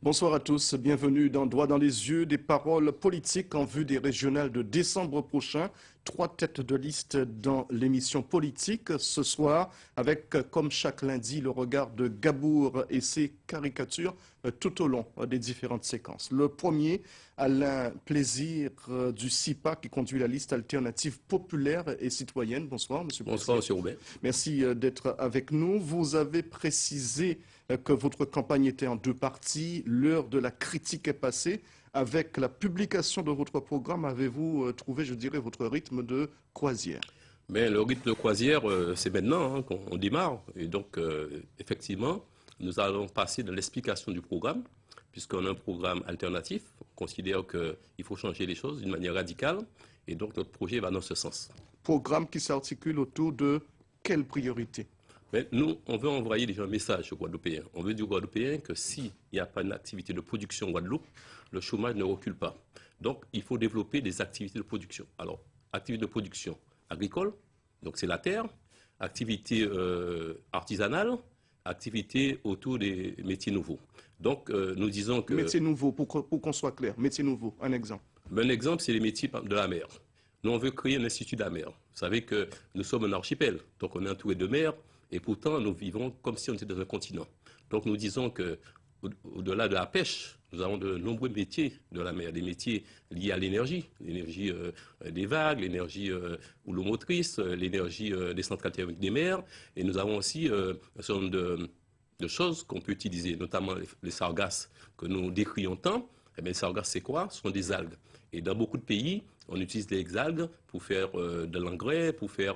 Bonsoir à tous, bienvenue dans Droit dans les yeux, des paroles politiques en vue des régionales de décembre prochain. Trois têtes de liste dans l'émission politique ce soir, avec comme chaque lundi le regard de Gabour et ses caricatures tout au long des différentes séquences. Le premier, Alain Plaisir du CIPA qui conduit la liste alternative populaire et citoyenne. Bonsoir, monsieur Plaisir. Bonsoir, monsieur Robert. Merci d'être avec nous. Vous avez précisé que votre campagne était en deux parties. L'heure de la critique est passée. Avec la publication de votre programme, avez-vous trouvé, je dirais, votre rythme de croisière? Mais le rythme de croisière, c'est maintenant qu'on démarre. Et donc, effectivement, nous allons passer de l'explication du programme, puisqu'on a un programme alternatif. On considère qu'il faut changer les choses d'une manière radicale. Et donc, notre projet va dans ce sens. Programme qui s'articule autour de quelles priorités? Mais nous, on veut envoyer déjà un message aux Guadeloupéens. On veut dire aux Guadeloupéens que s'il n'y a pas une activité de production en Guadeloupe, le chômage ne recule pas. Donc, il faut développer des activités de production. Alors, activités de production agricole, donc c'est la terre, activités artisanales, activités autour des métiers nouveaux. Donc, nous disons que... Métiers nouveaux, pour qu'on soit clair, métiers nouveaux, un exemple. Un exemple, c'est les métiers de la mer. Nous, on veut créer un institut de la mer. Vous savez que nous sommes un archipel, donc on est entouré de mer. Et pourtant, nous vivons comme si on était dans un continent. Donc, nous disons qu'au-delà de la pêche, nous avons de nombreux métiers de la mer, des métiers liés à l'énergie des vagues, l'énergie houlomotrice, l'énergie des centrales thermiques des mers. Et nous avons aussi un certain nombre de choses qu'on peut utiliser, notamment les sargasses que nous décrions tant. Eh bien, les sargasses, c'est quoi? Ce sont des algues. Et dans beaucoup de pays, on utilise les algues pour faire de l'engrais, pour faire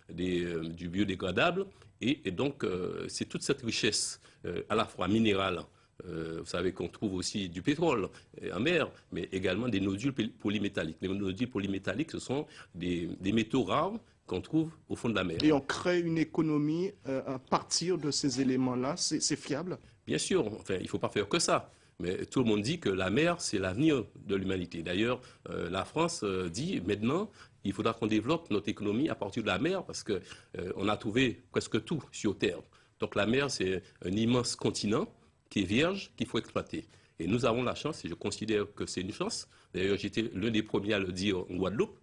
du biodégradable. Et donc, c'est toute cette richesse, à la fois minérale, vous savez qu'on trouve aussi du pétrole en mer, mais également des nodules polymétalliques. Les nodules polymétalliques, ce sont des métaux rares qu'on trouve au fond de la mer. Et on crée une économie à partir de ces éléments-là, c'est fiable? Bien sûr, enfin, il ne faut pas faire que ça. Mais tout le monde dit que la mer, c'est l'avenir de l'humanité. D'ailleurs, la France dit maintenant, il faudra qu'on développe notre économie à partir de la mer parce qu'on a trouvé presque tout sur Terre. Donc la mer, c'est un immense continent qui est vierge, qu'il faut exploiter. Et nous avons la chance, et je considère que c'est une chance. D'ailleurs, j'étais l'un des premiers à le dire en Guadeloupe.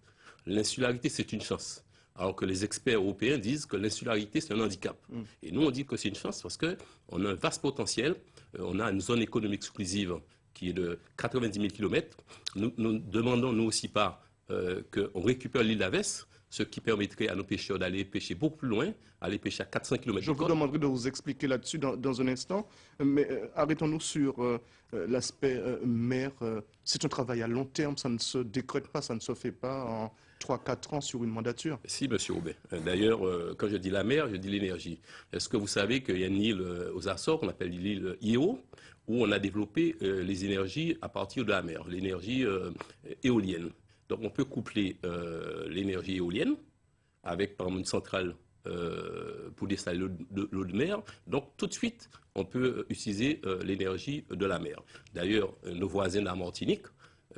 L'insularité, c'est une chance. Alors que les experts européens disent que l'insularité, c'est un handicap. Et nous, on dit que c'est une chance parce qu'on a un vaste potentiel. On a une zone économique exclusive qui est de 90 000 km. Nous demandons, nous aussi, pas qu'on récupère l'île d'Avès, ce qui permettrait à nos pêcheurs d'aller pêcher beaucoup plus loin, aller pêcher à 400 km. Je vous demanderai de vous expliquer là-dessus dans un instant, mais arrêtons-nous sur l'aspect mer. C'est un travail à long terme, ça ne se décrète pas, ça ne se fait pas en 3-4 ans sur une mandature. Si, monsieur Aubin. D'ailleurs, quand je dis la mer, je dis l'énergie. Est-ce que vous savez qu'il y a une île aux Açores qu'on appelle l'île Iéo, où on a développé les énergies à partir de la mer, l'énergie éolienne. Donc, on peut coupler l'énergie éolienne avec, par exemple, une centrale pour dessaler l'eau de mer. Donc, tout de suite, on peut utiliser l'énergie de la mer. D'ailleurs, nos voisins de la Martinique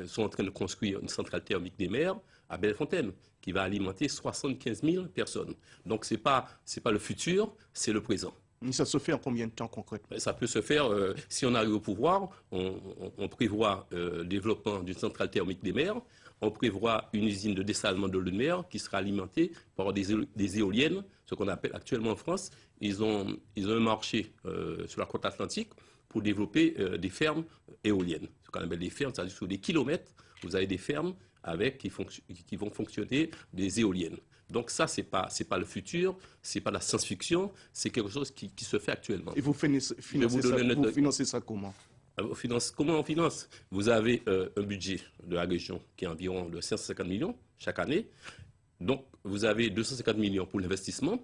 sont en train de construire une centrale thermique des mers à Bellefontaine, qui va alimenter 75 000 personnes. Donc, ce n'est pas le futur, c'est le présent. Mais ça se fait en combien de temps concrètement? Ça peut se faire, si on arrive au pouvoir, on prévoit le développement d'une centrale thermique des mers, on prévoit une usine de dessalement de l'eau de mer qui sera alimentée par des éoliennes, ce qu'on appelle actuellement en France. Ils ont un marché sur la côte atlantique pour développer des fermes éoliennes. Ce qu'on appelle des fermes, c'est-à-dire sur des kilomètres, vous avez des fermes qui vont fonctionner des éoliennes. Donc ça, c'est pas le futur, c'est pas la science-fiction, c'est quelque chose qui se fait actuellement. Et vous financez ça comment? Comment on finance? Vous avez un budget de la région qui est environ de 550 millions chaque année. Donc, vous avez 250 millions pour l'investissement.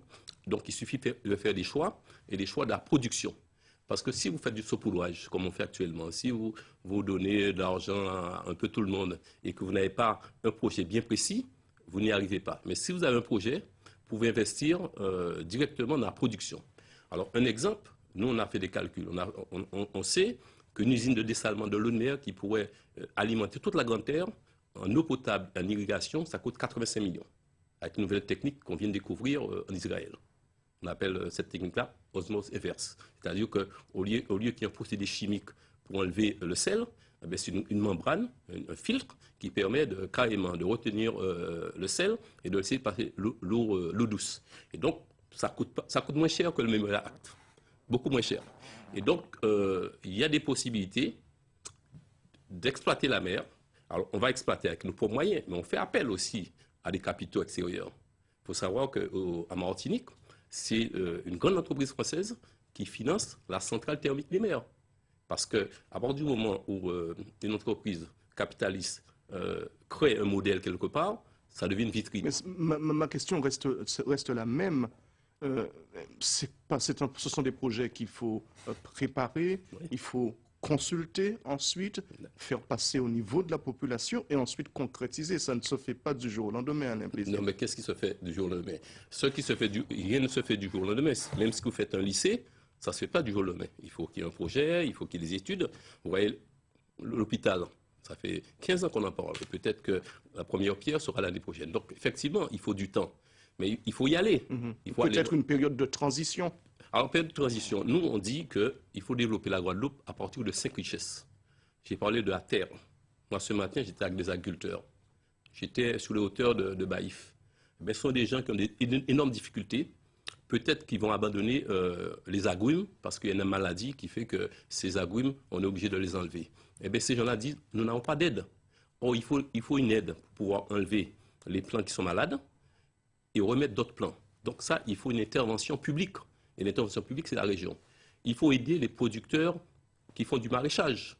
Donc, il suffit de faire des choix et des choix de la production. Parce que si vous faites du saupoudrage, comme on fait actuellement, si vous donnez de l'argent à un peu tout le monde et que vous n'avez pas un projet bien précis, vous n'y arrivez pas. Mais si vous avez un projet, vous pouvez investir directement dans la production. Alors, un exemple, nous, on a fait des calculs. On sait qu'une usine de dessalement de l'eau de mer qui pourrait alimenter toute la Grande Terre en eau potable, en irrigation, ça coûte 85 millions. Avec une nouvelle technique qu'on vient de découvrir en Israël. On appelle cette technique-là osmose inverse. C'est-à-dire qu'au lieu qu'il y ait un procédé chimique pour enlever le sel, c'est une membrane, un filtre qui permet carrément de retenir le sel et de laisser passer l'eau douce. Et donc, ça coûte moins cher que le Memorial Act, beaucoup moins cher. Et donc, il y a des possibilités d'exploiter la mer. Alors, on va exploiter avec nos propres moyens, mais on fait appel aussi à des capitaux extérieurs. Il faut savoir qu'à Martinique, c'est une grande entreprise française qui finance la centrale thermique des mers. Parce qu'à partir du moment où une entreprise capitaliste crée un modèle quelque part, ça devient une vitrine. Mais ma question reste la même. Ce sont des projets qu'il faut préparer, oui. Il faut consulter ensuite, faire passer au niveau de la population et ensuite concrétiser. Ça ne se fait pas du jour au lendemain, un implaisir. Non, mais qu'est-ce qui se fait du jour au lendemain? Rien ne se fait du jour au lendemain. Même si vous faites un lycée, ça ne se fait pas du jour au lendemain. Il faut qu'il y ait un projet, il faut qu'il y ait des études. Vous voyez, l'hôpital, ça fait 15 ans qu'on en parle. Peut-être que la première pierre sera l'année prochaine. Donc, effectivement, il faut du temps. Mais il faut y aller. Peut-être une période de transition. Alors, période de transition, nous, on dit qu'il faut développer la Guadeloupe à partir de 5 richesses. J'ai parlé de la terre. Moi, ce matin, j'étais avec des agriculteurs. J'étais sur les hauteurs de Baïf. Ce sont des gens qui ont d'énormes difficultés. Peut-être qu'ils vont abandonner les agrumes parce qu'il y a une maladie qui fait que ces agrumes, on est obligé de les enlever. Ces gens-là disent, nous n'avons pas d'aide. Or, il faut une aide pour pouvoir enlever les plants qui sont malades et remettre d'autres plants. Donc ça, il faut une intervention publique. Et l'intervention publique, c'est la région. Il faut aider les producteurs qui font du maraîchage.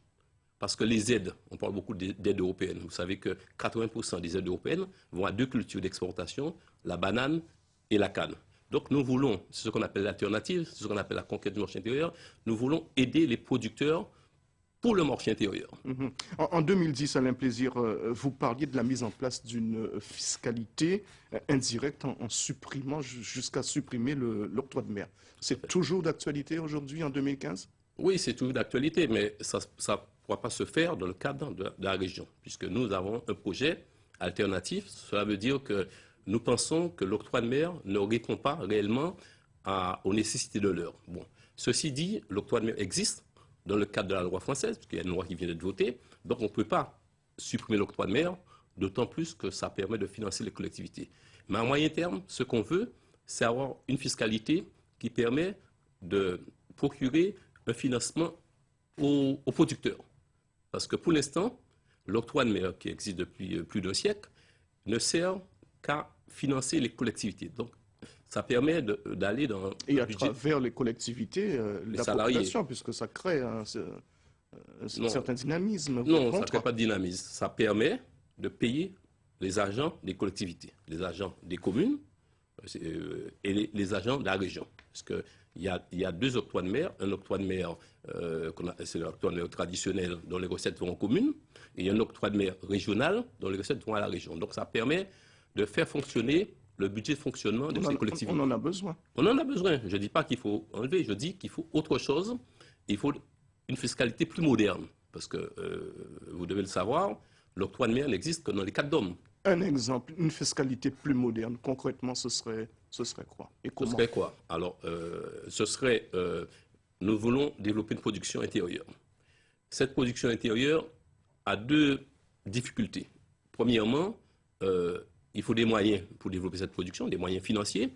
Parce que les aides, on parle beaucoup d'aides européennes. Vous savez que 80% des aides européennes vont à deux cultures d'exportation, la banane et la canne. Donc nous voulons, c'est ce qu'on appelle l'alternative, c'est ce qu'on appelle la conquête du marché intérieur, nous voulons aider les producteurs pour le marché intérieur. En 2010, Alain Plaisir, vous parliez de la mise en place d'une fiscalité indirecte en supprimant, jusqu'à supprimer l'octroi de mer. C'est toujours d'actualité aujourd'hui, en 2015 ? Oui, c'est toujours d'actualité, mais ça ne pourra pas se faire dans le cadre de la région, puisque nous avons un projet alternatif. Cela veut dire que nous pensons que l'octroi de mer ne répond pas réellement aux nécessités de l'heure. Bon. Ceci dit, l'octroi de mer existe dans le cadre de la loi française, puisqu'il y a une loi qui vient d'être votée, donc on ne peut pas supprimer l'octroi de mer, d'autant plus que ça permet de financer les collectivités. Mais à moyen terme, ce qu'on veut, c'est avoir une fiscalité qui permet de procurer un financement aux producteurs. Parce que pour l'instant, l'octroi de mer qui existe depuis plus d'un siècle ne sert qu'à financer les collectivités. Donc, ça permet d'aller dans... Et à travers les collectivités, la population, puisque ça crée un certain dynamisme. Non, ça ne crée pas de dynamisme. Ça permet de payer les agents des collectivités, les agents des communes et les agents de la région. Parce qu'il y a deux octrois de mer. Un octroi de mer, c'est l'octroi de mer traditionnel dont les recettes vont aux communes, et un octroi de mer régional dont les recettes vont à la région. Donc ça permet de faire fonctionner le budget de fonctionnement de ces collectivités. On en a besoin. On en a besoin. Je ne dis pas qu'il faut enlever, je dis qu'il faut autre chose. Il faut une fiscalité plus moderne. Parce que, vous devez le savoir, l'octroi de mer n'existe que dans les 4 DOM. Un exemple, une fiscalité plus moderne, concrètement, ce serait quoi? Et comment? Ce serait quoi? Alors, nous voulons développer une production intérieure. Cette production intérieure a 2 difficultés. Premièrement, il faut des moyens pour développer cette production, des moyens financiers.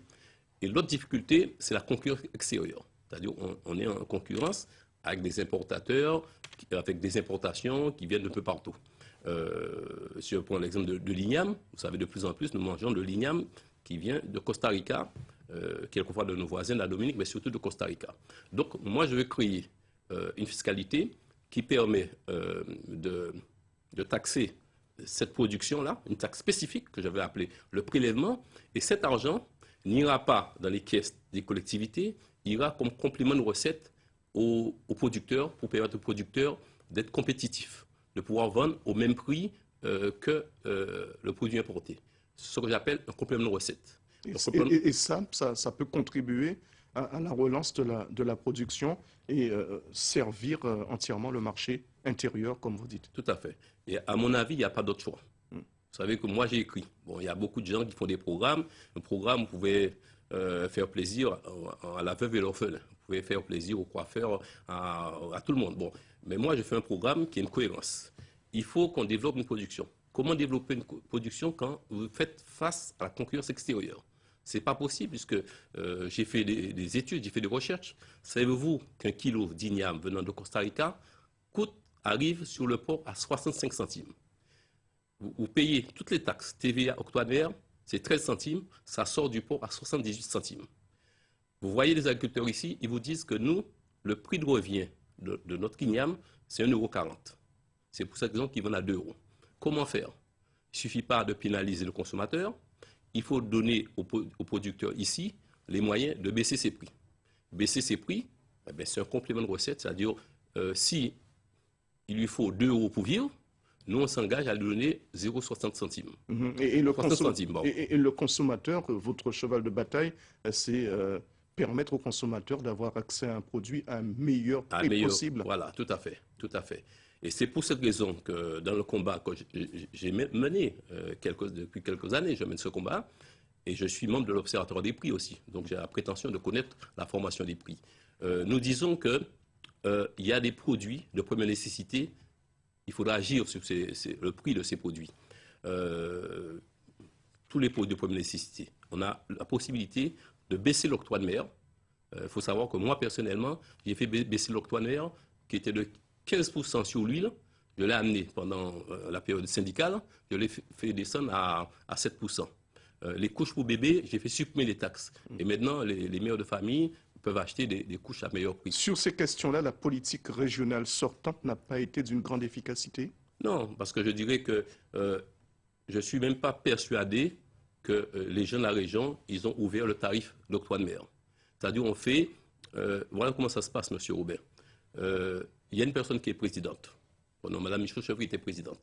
Et l'autre difficulté, c'est la concurrence extérieure. C'est-à-dire on est en concurrence avec des importateurs, avec des importations qui viennent de peu partout. Si je prends l'exemple de l'igname, vous savez, de plus en plus, nous mangeons de l'igname qui vient de Costa Rica, quelquefois de nos voisins, la Dominique, mais surtout de Costa Rica. Donc, moi, je veux créer une fiscalité qui permet de taxer cette production-là, une taxe spécifique que j'avais appelée le prélèvement, et cet argent n'ira pas dans les caisses des collectivités, ira comme complément de recettes aux producteurs, pour permettre aux producteurs d'être compétitifs, de pouvoir vendre au même prix que le produit importé. C'est ce que j'appelle un complément de recettes. Et ça peut contribuer à la relance de la production et servir entièrement le marché intérieur, comme vous dites. Tout à fait. Et à mon avis, il n'y a pas d'autre choix. Vous savez que moi, j'ai écrit. Bon, il y a beaucoup de gens qui font des programmes. Un programme, vous pouvez faire plaisir à la veuve et l'orphelin. Vous pouvez faire plaisir au coiffeur, à tout le monde. Bon. Mais moi, je fais un programme qui a une cohérence. Il faut qu'on développe une production. Comment développer une production quand vous faites face à la concurrence extérieure? Ce n'est pas possible puisque j'ai fait des études, j'ai fait des recherches. Savez-vous qu'un kilo d'igname venant de Costa Rica arrive sur le port à 65 centimes? Vous payez toutes les taxes, TVA, octroi de mer, c'est 13 centimes, ça sort du port à 78 centimes. Vous voyez les agriculteurs ici, ils vous disent que nous, le prix de revient de notre igname, c'est 1,40 €. C'est pour cette raison qu'ils vendent à 2 €. Comment faire? Il ne suffit pas de pénaliser le consommateur, il faut donner aux producteurs ici les moyens de baisser ses prix. Baisser ses prix, eh c'est un complément de recette, c'est-à-dire si il lui faut 2 € pour vivre, nous, on s'engage à lui donner 0,60 centimes. Et le consommateur, votre cheval de bataille, c'est permettre au consommateur d'avoir accès à un produit à un meilleur prix possible. Voilà, tout à fait, tout à fait. Et c'est pour cette raison que dans le combat que j'ai mené depuis quelques années, je mène ce combat, et je suis membre de l'Observatoire des prix aussi. Donc j'ai la prétention de connaître la formation des prix. Nous disons qu'il y a des produits de première nécessité. Il faudra agir sur le prix de ces produits. Tous les produits de première nécessité. On a la possibilité de baisser l'octroi de mer. Il faut savoir que moi, personnellement, j'ai fait baisser l'octroi de mer qui était de 15% sur l'huile. Je l'ai amené pendant la période syndicale. Je l'ai fait descendre à 7%. Les couches pour bébés, j'ai fait supprimer les taxes. Et maintenant, les mères de famille peuvent acheter des couches à meilleur prix. Sur ces questions-là, la politique régionale sortante n'a pas été d'une grande efficacité? Non, parce que je dirais que je ne suis même pas persuadé que les gens de la région, ils ont ouvert le tarif d'octroi de mer. C'est-à-dire, on fait... voilà comment ça se passe, M. Robert. Il y a une personne qui est présidente. Bon, non, Mme Michel Chevry était présidente.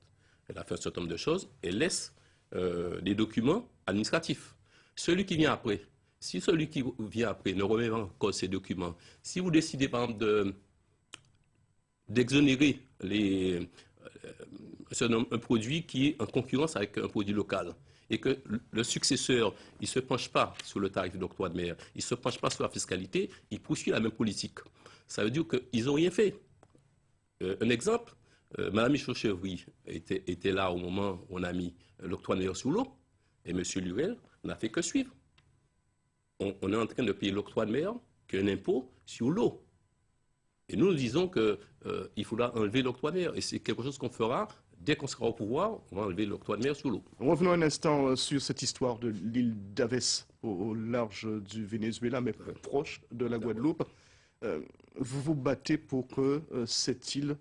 Elle a fait un certain nombre de choses. Elle laisse des documents administratifs. Celui qui vient après, si celui qui vient après ne remet pas en cause ces documents, si vous décidez, par exemple, d'exonérer un produit qui est en concurrence avec un produit local, et que le successeur, il ne se penche pas sur le tarif d'octroi de mer, il ne se penche pas sur la fiscalité, il poursuit la même politique. Ça veut dire qu'ils n'ont rien fait. Un exemple, Mme Michel Chevry était là au moment où on a mis l'octroi de mer sur l'eau, et M. Lurel n'a fait que suivre. On est en train de payer l'octroi de mer, qui est un impôt sur l'eau. Et nous disons qu'il faudra enlever l'octroi de mer, et c'est quelque chose qu'on fera. Dès qu'on sera au pouvoir, on va enlever l'octroi de mer sur l'eau. Revenons un instant sur cette histoire de l'île d'Aves, au large du Venezuela, mais proche de la Guadeloupe. Vous vous battez pour que cette île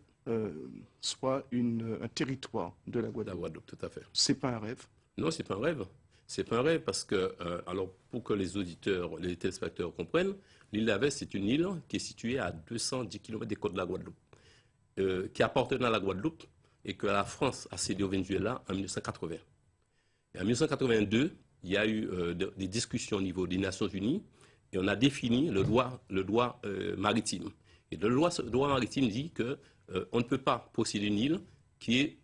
soit un territoire de la Guadeloupe. La Guadeloupe, tout à fait. C'est pas un rêve? Non, c'est pas un rêve. C'est pas un rêve parce que, alors pour que les auditeurs, les téléspectateurs comprennent, l'île d'Aves, c'est une île qui est située à 210 km des côtes de la Guadeloupe, qui appartenait à la Guadeloupe, et que la France a cédé au Venezuela en 1980. Et en 1982, il y a eu des discussions au niveau des Nations Unies et on a défini le droit maritime. Et le droit maritime dit qu'on ne peut pas posséder une île qui est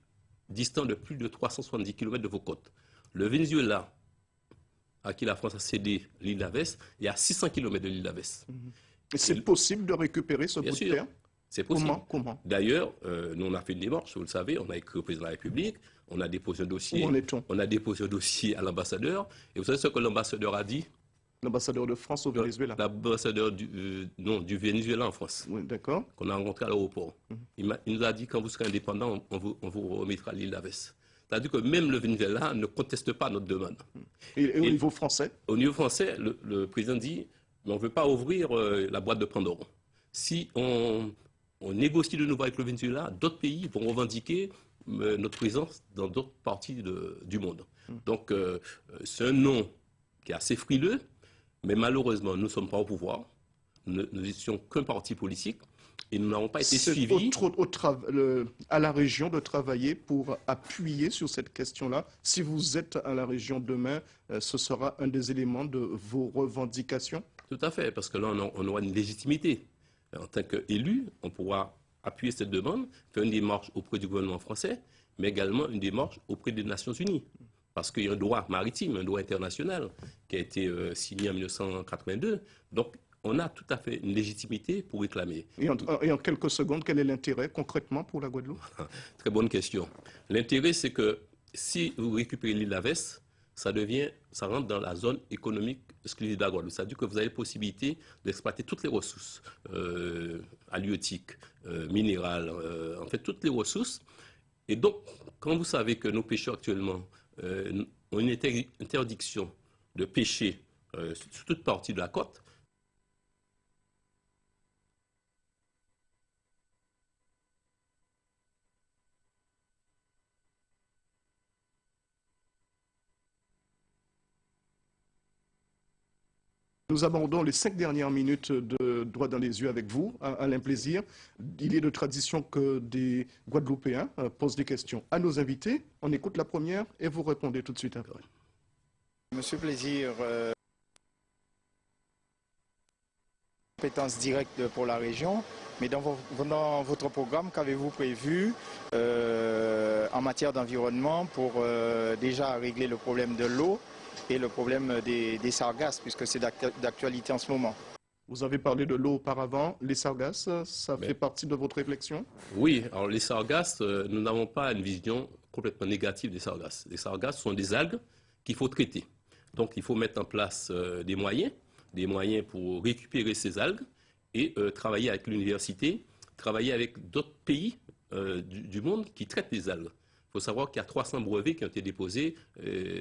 distante de plus de 370 km de vos côtes. Le Venezuela, à qui la France a cédé l'île d'Aves, il y a 600 km de l'île d'Aves. Et c'est possible de récupérer ce bout de terre? C'est possible. Comment? D'ailleurs, nous, on a fait une démarche, vous le savez, on a écrit au président de la République, on a déposé un dossier. Où en est-on? On a déposé un dossier à l'ambassadeur. Et vous savez ce que l'ambassadeur a dit? L'ambassadeur de France au Venezuela? L'ambassadeur du Venezuela en France. Oui, d'accord. Qu'on a rencontré à l'aéroport. Il nous a dit, quand vous serez indépendant, on vous remettra l'île d'Aves. C'est-à-dire que même le Venezuela ne conteste pas notre demande. Et au niveau français? Au niveau français, le président dit, mais on ne veut pas ouvrir la boîte de Pandore. Si on négocie de nouveau avec le Venezuela, d'autres pays vont revendiquer notre présence dans d'autres parties du monde. Donc, c'est un nom qui est assez frileux, mais malheureusement, nous ne sommes pas au pouvoir. Nous n'étions qu'un parti politique et nous n'avons pas été suivis. À la région de travailler pour appuyer sur cette question-là. Si vous êtes à la région demain, ce sera un des éléments de vos revendications? Tout à fait, parce que là, on aura une légitimité. En tant qu'élu, on pourra appuyer cette demande, faire une démarche auprès du gouvernement français, mais également une démarche auprès des Nations Unies. parce qu'il y a un droit maritime, un droit international qui a été signé en 1982. Donc, on a tout à fait une légitimité pour réclamer. Et en quelques secondes, quel est l'intérêt concrètement pour la Guadeloupe? Très bonne question. L'intérêt, c'est que si vous récupérez l'île d'Aves, ça rentre dans la zone économique exclusive de la Guadeloupe. C'est-à-dire que vous avez la possibilité d'exploiter toutes les ressources halieutiques, minérales, en fait toutes les ressources. Et donc, quand vous savez que nos pêcheurs actuellement ont une interdiction de pêcher sur toute partie de la côte, Nous abordons les 5 dernières minutes de Droit dans les yeux avec vous, Alain Plaisir. Il est de tradition que des Guadeloupéens posent des questions à nos invités. On écoute la première et vous répondez tout de suite après. Monsieur Plaisir, compétence directe pour la région, mais dans votre programme, qu'avez-vous prévu en matière d'environnement pour déjà régler le problème de l'eau et le problème des sargasses, puisque c'est d'actualité en ce moment? Vous avez parlé de l'eau auparavant, les sargasses, ça fait partie de votre réflexion? Oui, alors les sargasses, nous n'avons pas une vision complètement négative des sargasses. Les sargasses sont des algues qu'il faut traiter. Donc il faut mettre en place des moyens pour récupérer ces algues et travailler avec l'université, travailler avec d'autres pays du monde qui traitent les algues. Il faut savoir qu'il y a 300 brevets qui ont été déposés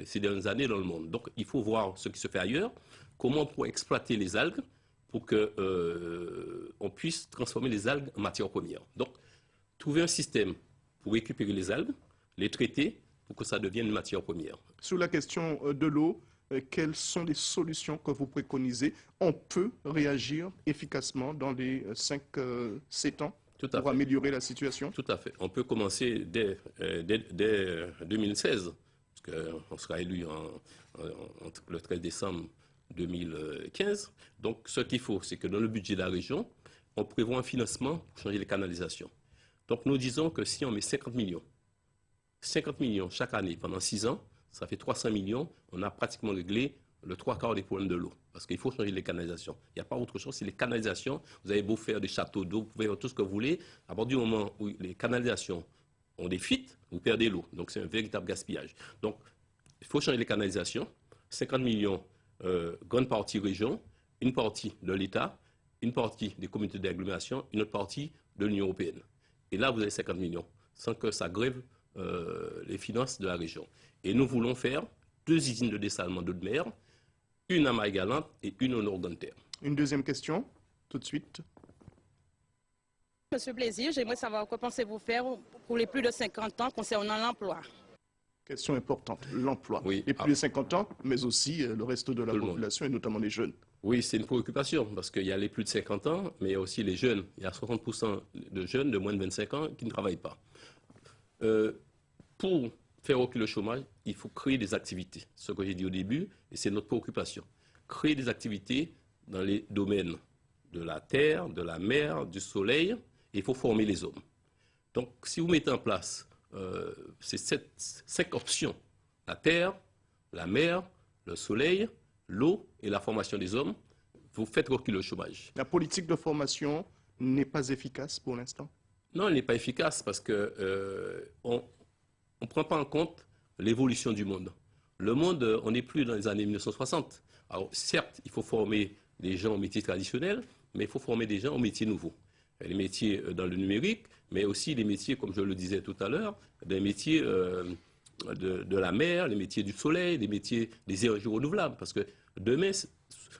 ces dernières années dans le monde. Donc il faut voir ce qui se fait ailleurs, comment on pourrait exploiter les algues pour qu'on puisse transformer les algues en matière première. Donc trouver un système pour récupérer les algues, les traiter pour que ça devienne une matière première. Sur la question de l'eau, quelles sont les solutions que vous préconisez? On peut réagir efficacement dans les 5-7 ans pour améliorer la situation? Tout à fait. On peut commencer dès 2016, parce qu'on sera élu le 13 décembre 2015. Donc, ce qu'il faut, c'est que dans le budget de la région, on prévoit un financement pour changer les canalisations. Donc, nous disons que si on met 50 millions chaque année pendant 6 ans, ça fait 300 millions, on a pratiquement réglé le 3/4 des problèmes de l'eau. Parce qu'il faut changer les canalisations. Il n'y a pas autre chose, c'est les canalisations. Vous avez beau faire des châteaux d'eau, vous pouvez faire tout ce que vous voulez. À partir du moment où les canalisations ont des fuites, vous perdez l'eau. Donc c'est un véritable gaspillage. Donc il faut changer les canalisations. 50 millions, grande partie région, une partie de l'État, une partie des communautés d'agglomération, une autre partie de l'Union européenne. Et là, vous avez 50 millions, sans que ça grève les finances de la région. Et nous voulons faire 2 usines de dessalement d'eau de mer, une à Marie-Galante et une au nord d'Anterre. Une deuxième question, tout de suite. Monsieur Plaisir, j'aimerais savoir quoi pensez-vous faire pour les plus de 50 ans concernant l'emploi? Question importante, l'emploi. Oui. Les plus de 50 ans, mais aussi le reste de la population et notamment les jeunes. Oui, c'est une préoccupation parce qu'il y a les plus de 50 ans, mais il y a aussi les jeunes. Il y a 60% de jeunes de moins de 25 ans qui ne travaillent pas. Pour faire reculer le chômage, il faut créer des activités. Ce que j'ai dit au début, et c'est notre préoccupation. Créer des activités dans les domaines de la terre, de la mer, du soleil, et il faut former les hommes. Donc, si vous mettez en place ces 5 options, la terre, la mer, le soleil, l'eau et la formation des hommes, vous faites reculer le chômage. La politique de formation n'est pas efficace pour l'instant? Non, elle n'est pas efficace parce qu'on ne prend pas en compte l'évolution du monde. Le monde, on n'est plus dans les années 1960. Alors, certes, il faut former des gens aux métiers traditionnels, mais il faut former des gens aux métiers nouveaux. Les métiers dans le numérique, mais aussi les métiers, comme je le disais tout à l'heure, des métiers de la mer, les métiers du soleil, les métiers des énergies renouvelables. Parce que demain,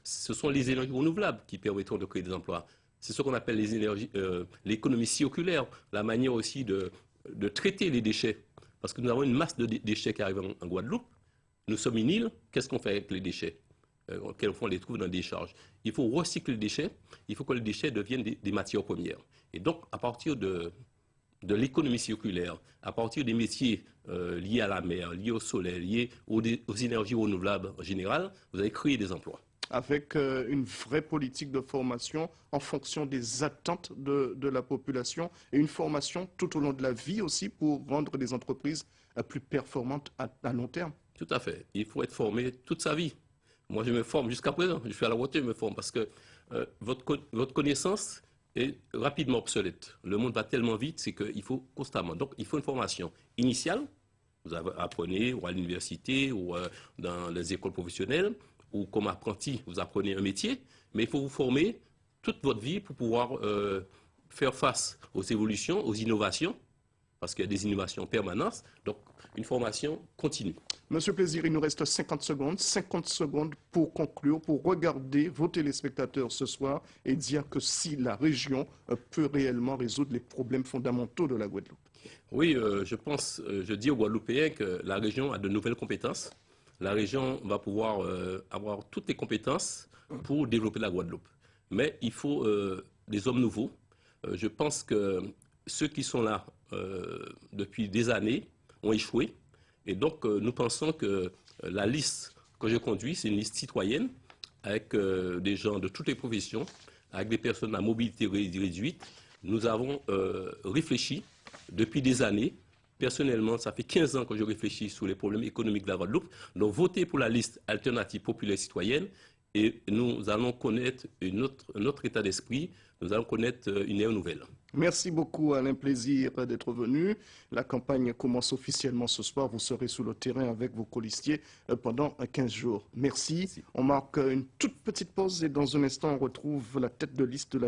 ce sont les énergies renouvelables qui permettront de créer des emplois. C'est ce qu'on appelle les énergies, l'économie circulaire, la manière aussi de traiter les déchets. Parce que nous avons une masse de déchets qui arrivent en Guadeloupe. Nous sommes une île, qu'est-ce qu'on fait avec les déchets? Quelquefois, on les trouve dans des charges. Il faut recycler les déchets, il faut que les déchets deviennent des matières premières. Et donc, à partir de l'économie circulaire, à partir des métiers liés à la mer, liés au soleil, liés aux énergies renouvelables en général, vous allez créer des emplois. Avec une vraie politique de formation en fonction des attentes de la population et une formation tout au long de la vie aussi pour rendre les entreprises plus performantes à long terme. Tout à fait. Il faut être formé toute sa vie. Moi, je me forme jusqu'à présent. Je suis à la voiture, je me forme parce que votre connaissance est rapidement obsolète. Le monde va tellement vite, c'est qu'il faut constamment. Donc, il faut une formation initiale. Vous apprenez ou à l'université ou dans les écoles professionnelles ou comme apprenti, vous apprenez un métier. Mais il faut vous former toute votre vie pour pouvoir faire face aux évolutions, aux innovations, parce qu'il y a des innovations en permanence. Donc, une formation continue. Monsieur Plaisir, il nous reste 50 secondes. 50 secondes pour conclure, pour regarder vos téléspectateurs ce soir et dire que si la région peut réellement résoudre les problèmes fondamentaux de la Guadeloupe. Oui, je dis aux Guadeloupéens que la région a de nouvelles compétences. La région va pouvoir avoir toutes les compétences pour développer la Guadeloupe. Mais il faut des hommes nouveaux. Je pense que ceux qui sont là depuis des années ont échoué. Et donc, nous pensons que la liste que je conduis, c'est une liste citoyenne avec des gens de toutes les professions, avec des personnes à mobilité réduite. Nous avons réfléchi depuis des années. Personnellement, ça fait 15 ans que je réfléchis sur les problèmes économiques de la Guadeloupe. Donc, votez pour la liste alternative populaire citoyenne et nous allons connaître un autre état d'esprit. Nous allons connaître une ère nouvelle. Merci beaucoup, Alain Plaisir, d'être venu. La campagne commence officiellement ce soir. Vous serez sur le terrain avec vos colistiers pendant 15 jours. Merci. On marque une toute petite pause et dans un instant, on retrouve la tête de liste de la